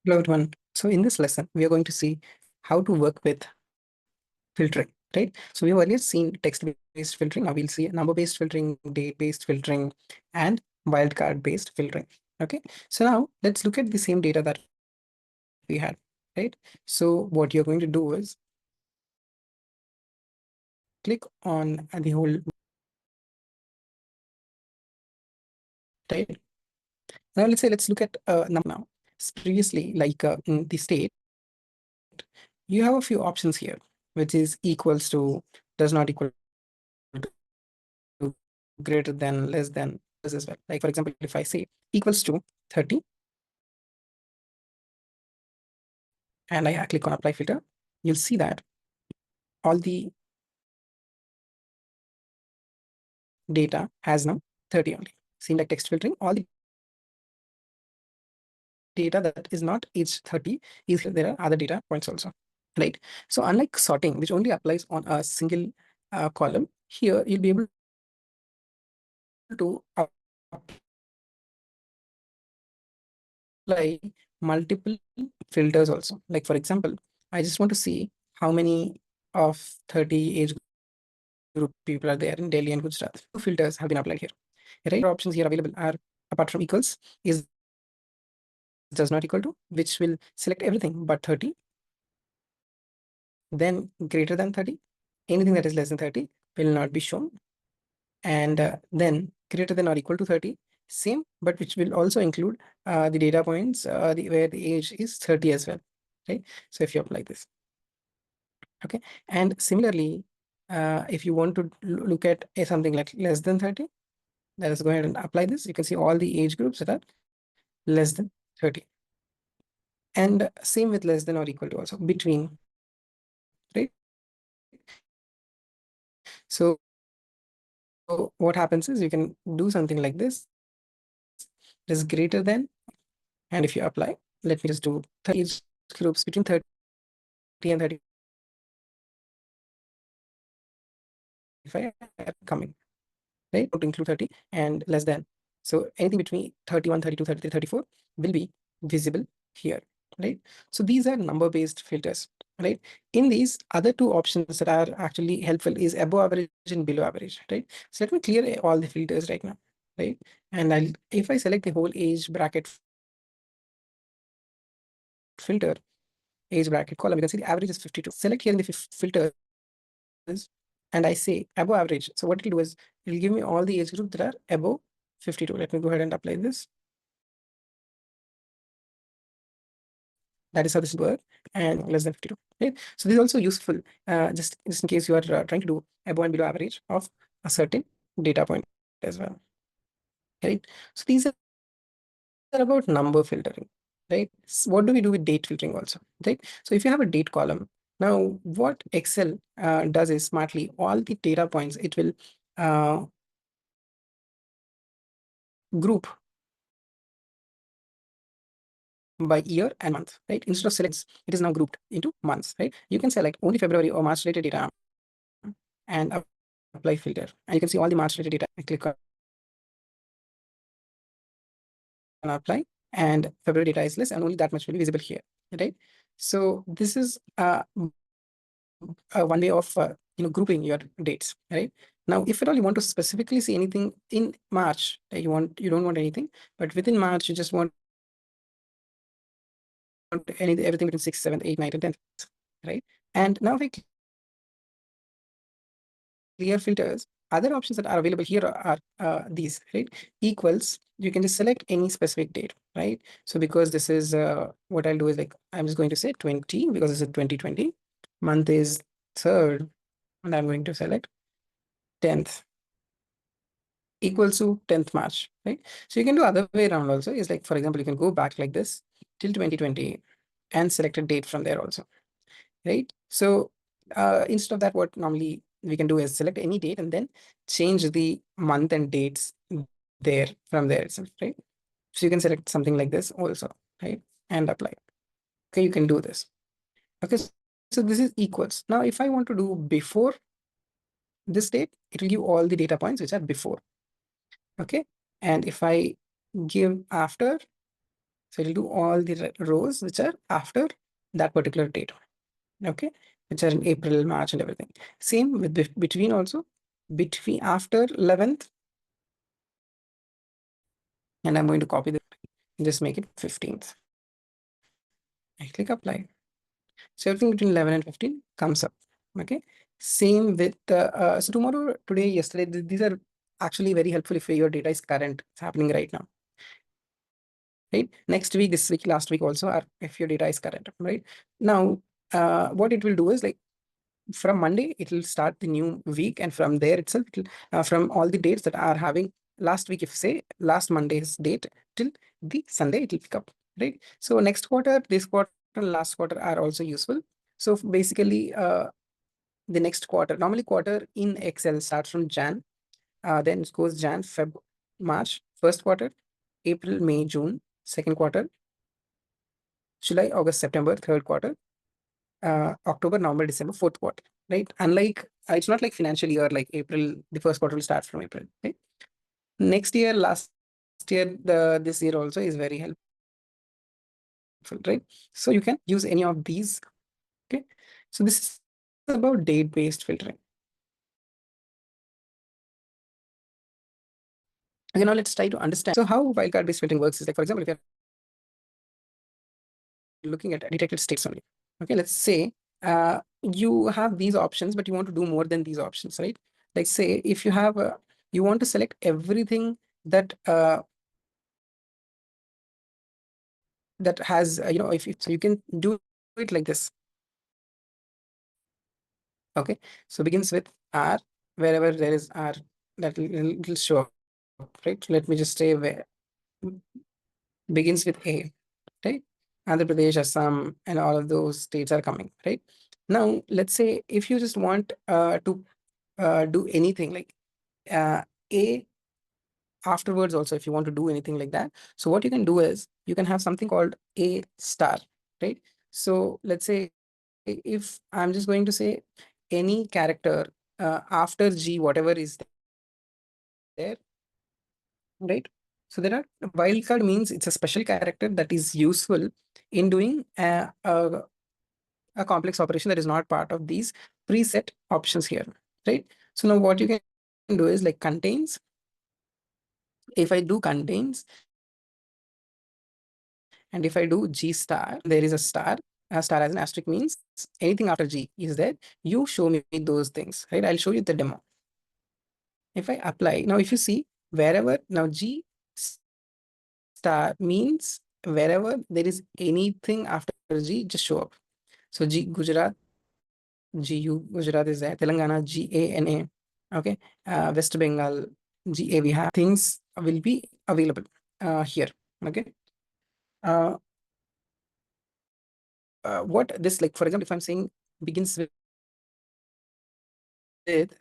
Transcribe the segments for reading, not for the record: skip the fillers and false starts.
Hello everyone. So in this lesson, we are going to see how to work with filtering, right? So we've earlier seen text-based filtering. Now we'll see number-based filtering, date-based filtering, and wildcard-based filtering. Okay. So now let's look at the same data that we had, right? So what you're going to do is click on the whole, right? Now let's look at number now. Previously, like in the state, you have a few options here, which is equals to, does not equal to, greater than, less than as well. Like for example, if I say equals to 30 and I click on apply filter, you'll see that all the data has now 30 only. Same like text filtering, all the data that is not age 30 is here. There are other data points also, right? So unlike sorting, which only applies on a single column, here you'll be able to apply multiple filters also. Like for example, I just want to see how many of 30 age group people are there in Delhi and Gujarat. Two filters have been applied here. Right? Options here available are apart from equals is does not equal to, which will select everything but 30, then greater than 30. Anything that is less than 30 will not be shown. And then greater than or equal to 30, same, but which will also include the data points where the age is 30 as well. Right? So if you apply this. Okay. And similarly, if you want to look at something like less than 30, let us go ahead and apply this. You can see all the age groups that are less than 30. And same with less than or equal to also between, right? So what happens is you can do something like this. This is greater than, and if you apply, let me just do 30 age groups between 30 and 35 are coming, right? Don't include 30 and less than. So anything between 31, 32, 33, 34 will be visible here, right? So these are number-based filters, right? In these other two options that are actually helpful is above average and below average, right? So let me clear all the filters right now, right? And if I select the whole age bracket filter, age bracket column, you can see the average is 52. Select here in the filters and I say above average. So what it'll do is it'll give me all the age groups that are above 52. Let me go ahead and apply this. That is how this will work, and less than 52. Right? So this is also useful just in case you are trying to do above and below average of a certain data point as well. Right? So these are about number filtering. Right? So what do we do with date filtering also? Right? So if you have a date column, now what Excel does is smartly all the data points it will uh, group by year and month, right? Instead of selects, it is now grouped into months, right? You can select only February or March related data and apply filter. And you can see all the March related data. I click on apply and February data is less and only that much will be visible here, right? So this is one way of grouping your dates, right? Now, if at all you want to specifically see anything in March, you don't want anything, but within March you just want everything between 6th, 7th, 8th, 9th, and 10th, right? And now if I clear filters, other options that are available here are these, right? Equals, you can just select any specific date, right? So because this is what I'll do is like, I'm just going to say 20 because this is 2020. Month is 3rd, and I'm going to select 10th equals to 10th March, right? So you can do other way around also. Is like, for example, you can go back like this till 2020 and select a date from there also, right? So instead of that, what normally we can do is select any date and then change the month and dates there from there itself, right? So you can select something like this also, right? And apply. Okay, you can do this. Okay, so this is equals. Now, if I want to do before this date, it will give all the data points which are before. Okay, and if I give after, So it'll do all the rows which are after that particular date. Okay, which are in April, March, and everything. Same with between also, between after 11th, and I'm going to copy this, just make it 15th. I click apply. So everything between 11 and 15 comes up. Okay. Same with so tomorrow, today, yesterday, these are actually very helpful if your data is current. It's happening right now. Right. Next week, this week, last week also, or if your data is current. Right. Now, what it will do is like from Monday, it will start the new week, and from there itself, from all the dates that are having last week, if say last Monday's date till the Sunday, it will pick up, right? So next quarter, this quarter, last quarter are also useful. So basically, the next quarter, normally quarter in Excel starts from Jan, then it goes Jan, Feb, March, first quarter, April, May, June, second quarter, July, August, September, third quarter, October, November, December, fourth quarter, right? Unlike it's not like financial year like April, the first quarter will start from April. Right? Next year, last year, this year also is very helpful, right? So you can use any of these. Okay, so this is about date-based filtering. Okay, now let's try to understand. So how wildcard-based filtering works is like, for example, if you're looking at detected states only. Okay, let's say you have these options, but you want to do more than these options, right? Like say if you have you want to select everything that that has if you, so you can do it like this. Okay, so begins with R, wherever there is R, that will show up, right? So let me just say where begins with A, right? Andhra Pradesh, Assam, and all of those states are coming, right? Now, let's say if you just want to do anything like A afterwards, also, if you want to do anything like that. So what you can do is you can have something called A star, right? So let's say if I'm just going to say any character after G, whatever is there, right? So there are wildcard means it's a special character that is useful in doing a complex operation that is not part of these preset options here, right? So now what you can do is like contains. If I do contains, and if I do G star, there is a star. A star as an asterisk means anything after G is there. You show me those things, right? I'll show you the demo. If I apply, now if you see wherever, now G star means wherever there is anything after G, just show up. So G Gujarat, GU, Gujarat is there. Telangana, GANA. Okay. West Bengal, GA, we have things will be available here. Okay. Uh, what this like, for example, if I'm saying begins with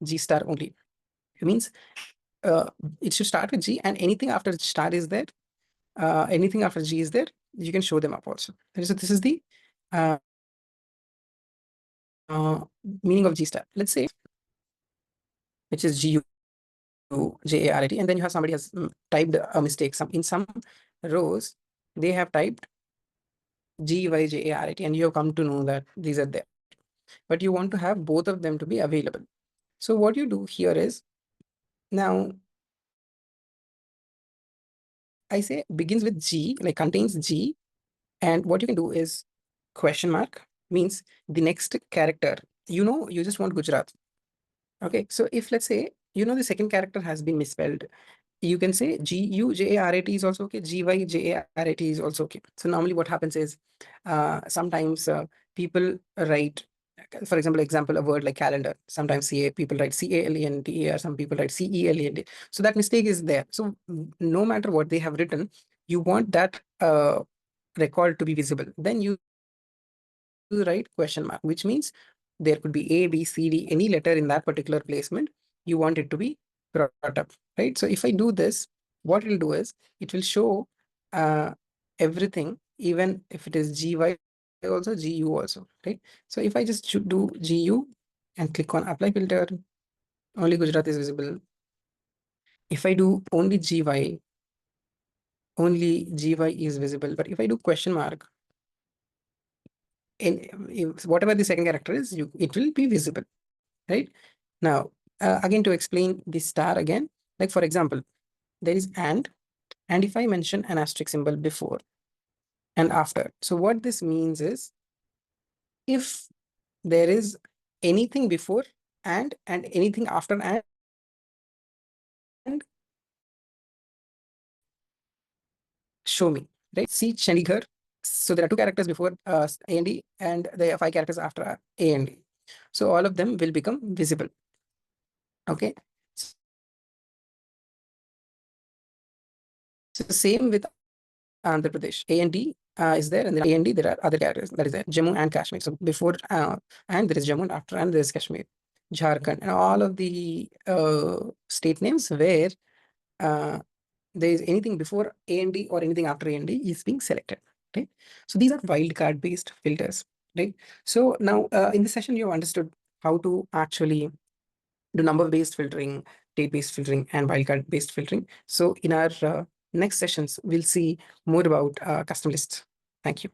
G star only, it means uh, it should start with G, and anything after star is there, anything after G is there, you can show them up also. So this is the uh, uh, meaning of G star. Let's say, which is GUJARIT, and then you have somebody has typed a mistake. Some in some rows they have typed GYJARIT, and you have come to know that these are there. But you want to have both of them to be available. So what you do here is now I say begins with G, like contains G, and what you can do is question mark means the next character. You just want Gujarat. Okay, so if let's say the second character has been misspelled, you can say GUJARAT is also okay, GYJARAT is also okay. So normally what happens is sometimes people write, for example, a word like calendar. Sometimes people write CALENDA, or some people write CELEND. So that mistake is there. So no matter what they have written, you want that record to be visible. Then you write question mark, which means there could be A, B, C, D, any letter in that particular placement. You want it to be brought up, right? So if I do this, what it'll do is it will show everything, even if it is GY also, GU also, right? So if I just should do GU and click on apply filter, only Gujarat is visible. If I do only GY, only GY is visible. But if I do question mark, in whatever the second character is, it will be visible, right? Now, again, to explain the star again, like for example, there is and if I mention an asterisk symbol before and after. So what this means is, if there is anything before and anything after and, show me, right? See Chandigarh. So there are two characters before A and D, and there are five characters after A and D. So all of them will become visible. Okay. So same with Andhra Pradesh. A and D is there, and then A and D there are other characters, that is there, Jammu and Kashmir. So before and there is Jammu, and after and there is Kashmir, Jharkhand, and all of the state names where uh, there is anything before A and D or anything after A and D is being selected. Right. So these are wildcard based filters. Right. So now in this session you have understood how to actually do number based filtering, date based filtering, and wildcard based filtering. So in our next sessions, we'll see more about custom lists. Thank you.